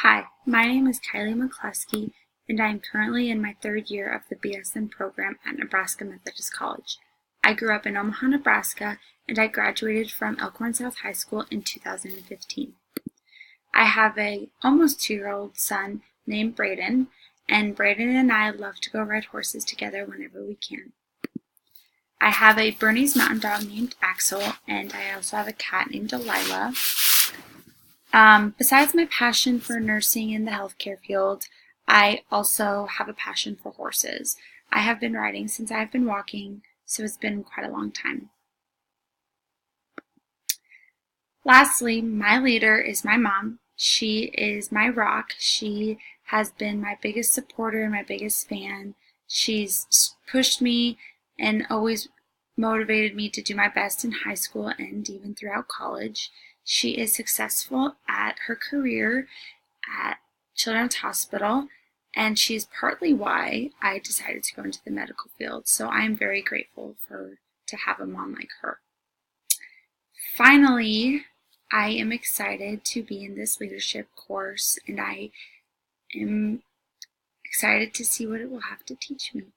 Hi, my name is Kylie McCluskey, and I am currently in my third year of the BSN program at Nebraska Methodist College. I grew up in Omaha, Nebraska, and I graduated from Elkhorn South High School in 2015. I have a almost 2-year-old son named Braden, and Braden and I love to go ride horses together whenever we can. I have a Bernese Mountain Dog named Axel, and I also have a cat named Delilah. Besides my passion for nursing in the healthcare field, I also have a passion for horses. I have been riding since I've been walking, so it's been quite a long time. Lastly, my leader is my mom. She is my rock. She has been my biggest supporter and my biggest fan. She's pushed me and always motivated me to do my best in high school and even throughout college. She is successful at her career at Children's Hospital, and she's partly why I decided to go into the medical field. So I am very grateful to have a mom like her. Finally, I am excited to be in this leadership course, and I am excited to see what it will have to teach me.